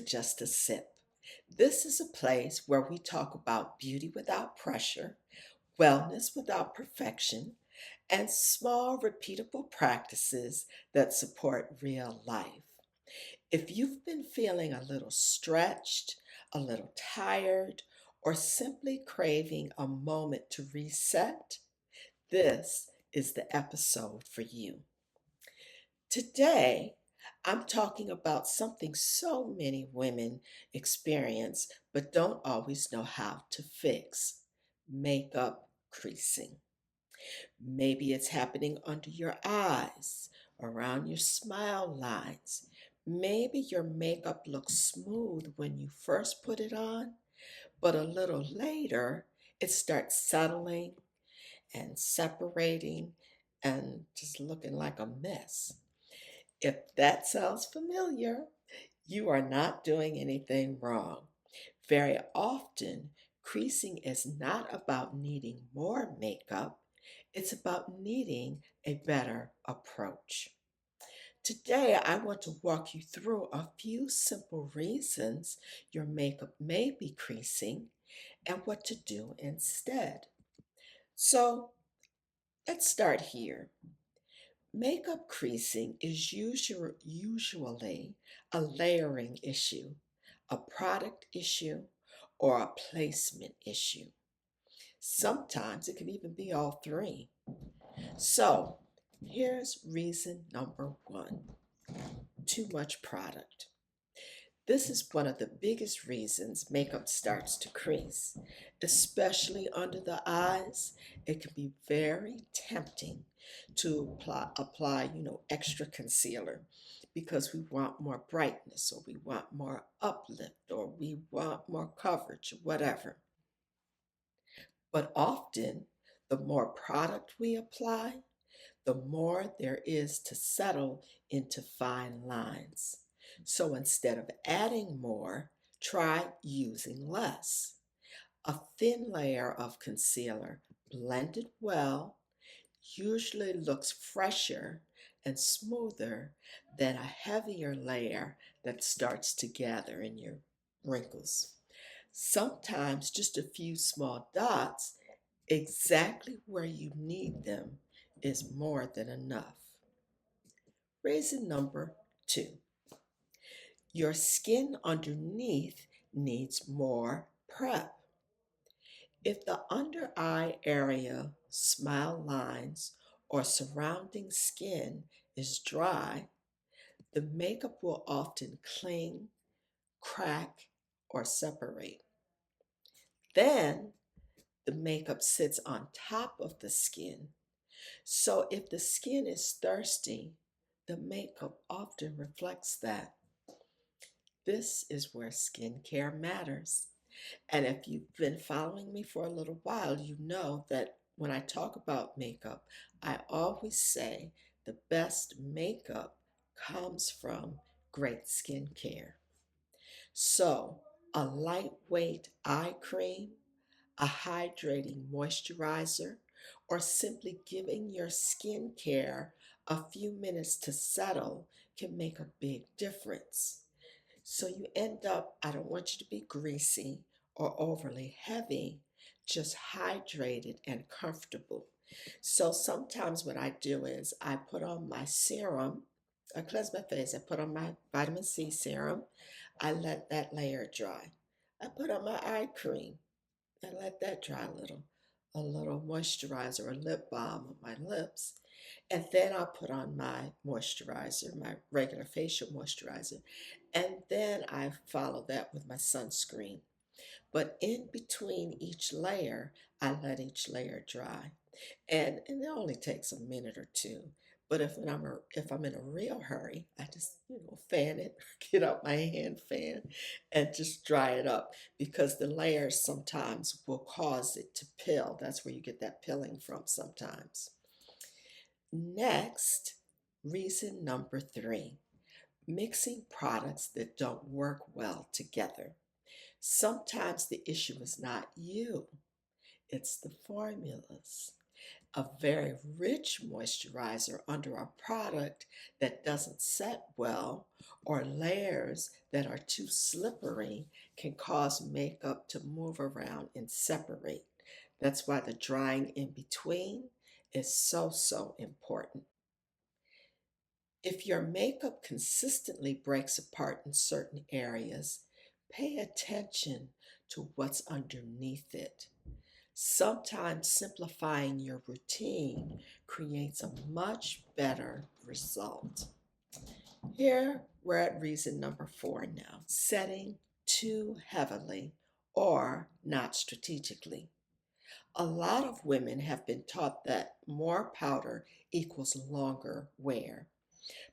Just a Sip. This is a place where we talk about beauty without pressure, wellness without perfection, and small, repeatable practices that support real life. If you've been feeling a little stretched, a little tired, or simply craving a moment to reset, this is the episode for you. Today, I'm talking about something so many women experience but don't always know how to fix: makeup creasing. Maybe it's happening under your eyes, around your smile lines. Maybe your makeup looks smooth when you first put it on, but a little later it starts settling and separating and just looking like a mess. If that sounds familiar, you are not doing anything wrong. Very often, creasing is not about needing more makeup, it's about needing a better approach. Today, I want to walk you through a few simple reasons your makeup may be creasing and what to do instead. So, let's start here. Makeup creasing is usually a layering issue, a product issue, or a placement issue. Sometimes it can even be all three. So, here's reason number one: too much product. This is one of the biggest reasons makeup starts to crease, especially under the eyes. It can be very tempting to apply extra concealer because we want more brightness or we want more uplift or we want more coverage, whatever. But often, the more product we apply, the more there is to settle into fine lines. So instead of adding more, try using less. A thin layer of concealer, blended well, usually looks fresher and smoother than a heavier layer that starts to gather in your wrinkles. Sometimes just a few small dots exactly where you need them is more than enough. Reason number two: your skin underneath needs more prep. If the under eye area, smile lines, or surrounding skin is dry, the makeup will often cling, crack, or separate. Then the makeup sits on top of the skin. So if the skin is thirsty, the makeup often reflects that. This is where skincare matters. And if you've been following me for a little while, you know that when I talk about makeup, I always say the best makeup comes from great skincare. So, a lightweight eye cream, a hydrating moisturizer, or simply giving your skincare a few minutes to settle can make a big difference. So you end up, I don't want you to be greasy or overly heavy, just hydrated and comfortable. So sometimes what I do is I put on my serum, I cleanse my face, I put on my vitamin C serum, I let that layer dry. I put on my eye cream, I let that dry a little moisturizer or lip balm on my lips. And then I'll put on my moisturizer, my regular facial moisturizer. And then I follow that with my sunscreen. But in between each layer, I let each layer dry. And it only takes a minute or two. But if I'm in a real hurry, I just fan it, get out my hand fan, and just dry it up because the layers sometimes will cause it to pill. That's where you get that pilling from sometimes. Next, reason number three: mixing products that don't work well together. Sometimes the issue is not you, it's the formulas. A very rich moisturizer under a product that doesn't set well or layers that are too slippery can cause makeup to move around and separate. That's why the drying in between is so important. If your makeup consistently breaks apart in certain areas, pay attention to what's underneath it. Sometimes simplifying your routine creates a much better result. Here we're at reason number 4 now, setting too heavily or not strategically. A lot of women have been taught that more powder equals longer wear,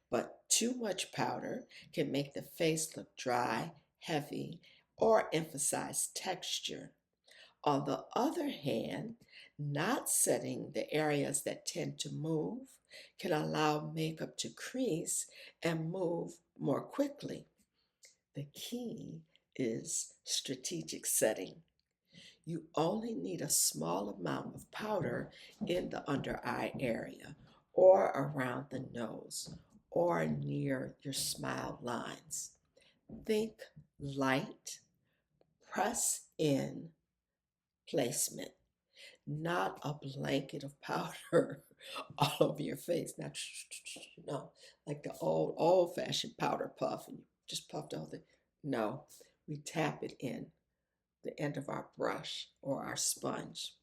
but too much powder can make the face look dry, heavy, or emphasize texture. On the other hand, not setting the areas that tend to move can allow makeup to crease and move more quickly. The key is strategic setting. You only need a small amount of powder in the under eye area or around the nose or near your smile lines. Think light, press in placement, not a blanket of powder all over your face. Not no, like the old fashioned powder puff, and you just puffed all the. No, we tap it in the end of our brush or our sponge.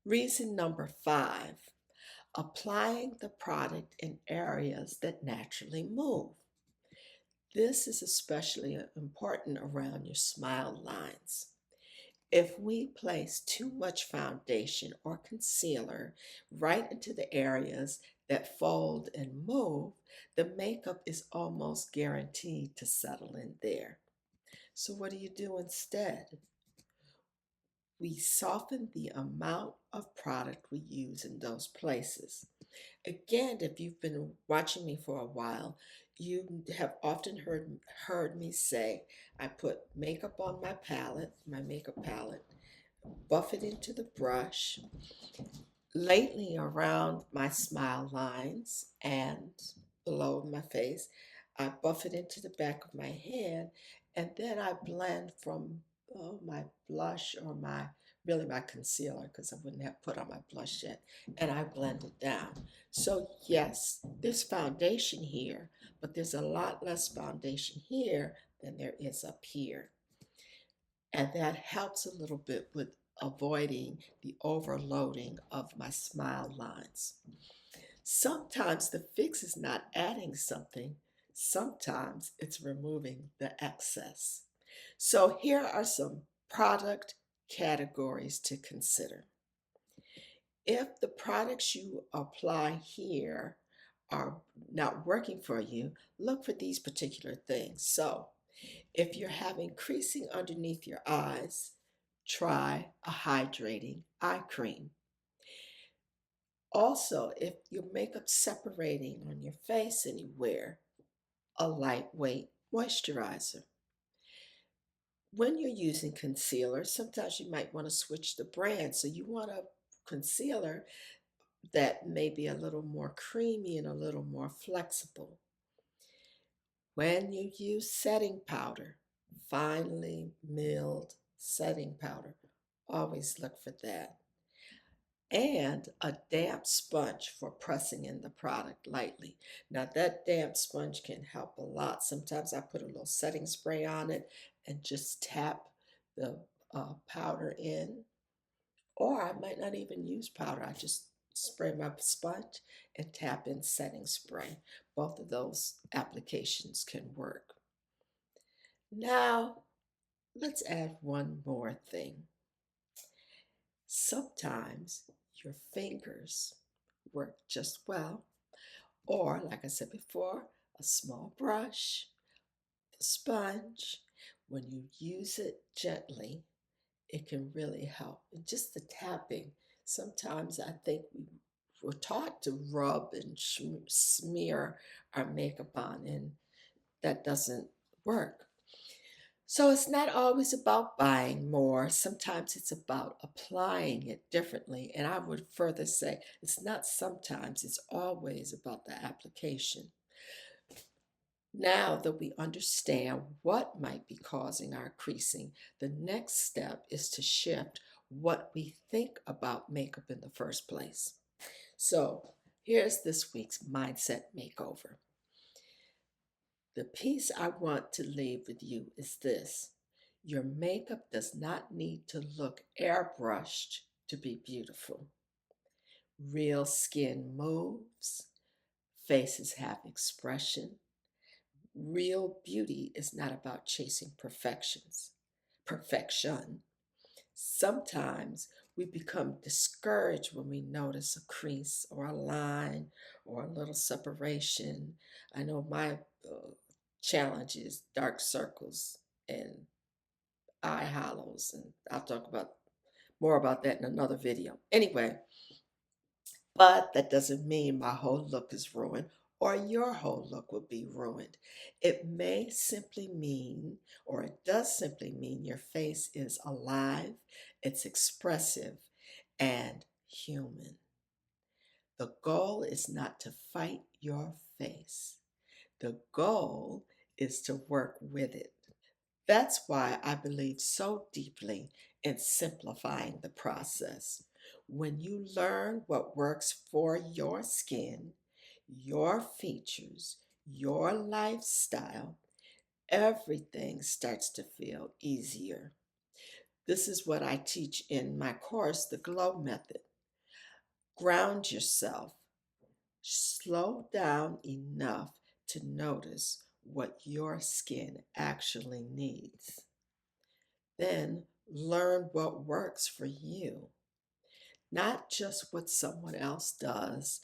Reason number 5, applying the product in areas that naturally move. This is especially important around your smile lines. If we place too much foundation or concealer right into the areas that fold and move, the makeup is almost guaranteed to settle in there. So, what do you do instead? We soften the amount of product we use in those places. Again, if you've been watching me for a while, you have often heard me say, I put makeup on my palette, my makeup palette, buff it into the brush, lately around my smile lines and below my face. I buff it into the back of my hand, and then I blend from my blush or my really my concealer, because I wouldn't have put on my blush yet, and I blend it down. So yes, there's foundation here, but there's a lot less foundation here than there is up here. And that helps a little bit with avoiding the overloading of my smile lines. Sometimes the fix is not adding something, sometimes it's removing the excess. So here are some product categories to consider. If the products you apply here are not working for you, look for these particular things. So if you're having creasing underneath your eyes, try a hydrating eye cream. Also, if your makeup's separating on your face anywhere, a lightweight moisturizer. When you're using concealer, sometimes you might want to switch the brand. So you want a concealer that may be a little more creamy and a little more flexible. When you use setting powder, finely milled setting powder, always look for that. And a damp sponge for pressing in the product lightly. Now, that damp sponge can help a lot. Sometimes I put a little setting spray on it and just tap the powder in. Or I might not even use powder. I just spray my sponge and tap in setting spray. Both of those applications can work. Now, let's add one more thing. Sometimes your fingers work just well, or like I said before, a small brush, the sponge. When you use it gently, it can really help. And just the tapping, sometimes I think we're taught to rub and smear our makeup on, and that doesn't work. So it's not always about buying more. Sometimes it's about applying it differently. And I would further say it's not sometimes, it's always about the application. Now that we understand what might be causing our creasing, the next step is to shift what we think about makeup in the first place. So here's this week's mindset makeover. The piece I want to leave with you is this: your makeup does not need to look airbrushed to be beautiful. Real skin moves, faces have expression. Real beauty is not about chasing perfection. Sometimes we become discouraged when we notice a crease or a line or a little separation. I know my challenge is dark circles and eye hollows, and I'll talk about more about that in another video. Anyway, but that doesn't mean my whole look is ruined or your whole look will be ruined. It may simply mean, or it does simply mean, your face is alive, it's expressive, and human. The goal is not to fight your face. The goal is to work with it. That's why I believe so deeply in simplifying the process. When you learn what works for your skin, your features, your lifestyle, everything starts to feel easier. This is what I teach in my course, The Glow Method. Ground yourself, slow down enough to notice what your skin actually needs. Then learn what works for you, not just what someone else does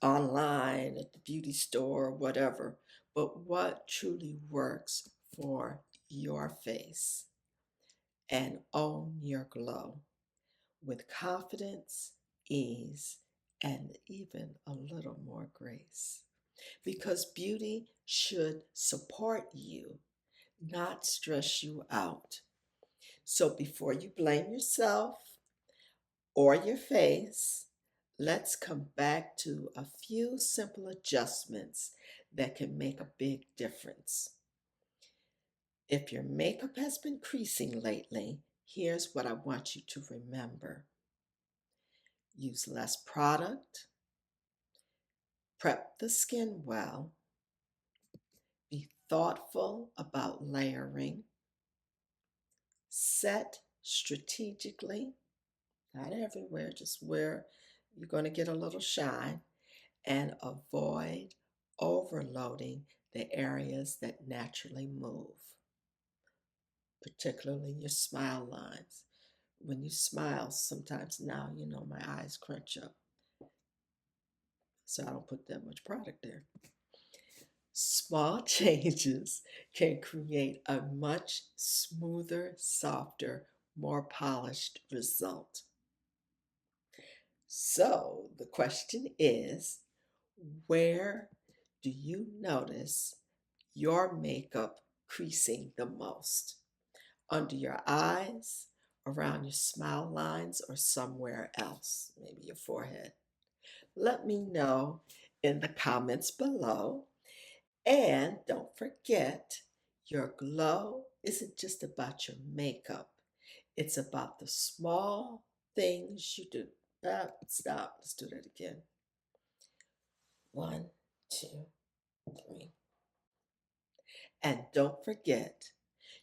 online, at the beauty store, whatever, but what truly works for your face. And own your glow with confidence, ease, and even a little more grace. Because beauty should support you, not stress you out. So before you blame yourself or your face, let's come back to a few simple adjustments that can make a big difference. If your makeup has been creasing lately, here's what I want you to remember. Use less product, prep the skin well, be thoughtful about layering, set strategically, not everywhere, just where you're going to get a little shine, and avoid overloading the areas that naturally move, particularly your smile lines. When you smile, sometimes now, my eyes crunch up, so I don't put that much product there. Small changes can create a much smoother, softer, more polished result. So the question is, where do you notice your makeup creasing the most? Under your eyes, around your smile lines, or somewhere else, maybe your forehead? Let me know in the comments below. And don't forget, your glow isn't just about your makeup. It's about the small things you do. Stop. Let's do that again. 1, 2, 3. And don't forget,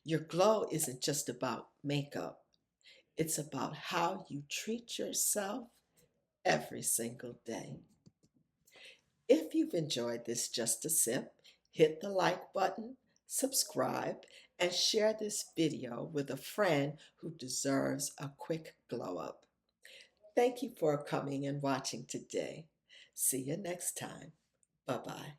your glow isn't just about makeup. It's about how you treat yourself every single day. If you've enjoyed this Just a Sip, hit the like button, subscribe, and share this video with a friend who deserves a quick glow up. Thank you for coming and watching today. See you next time. Bye-bye.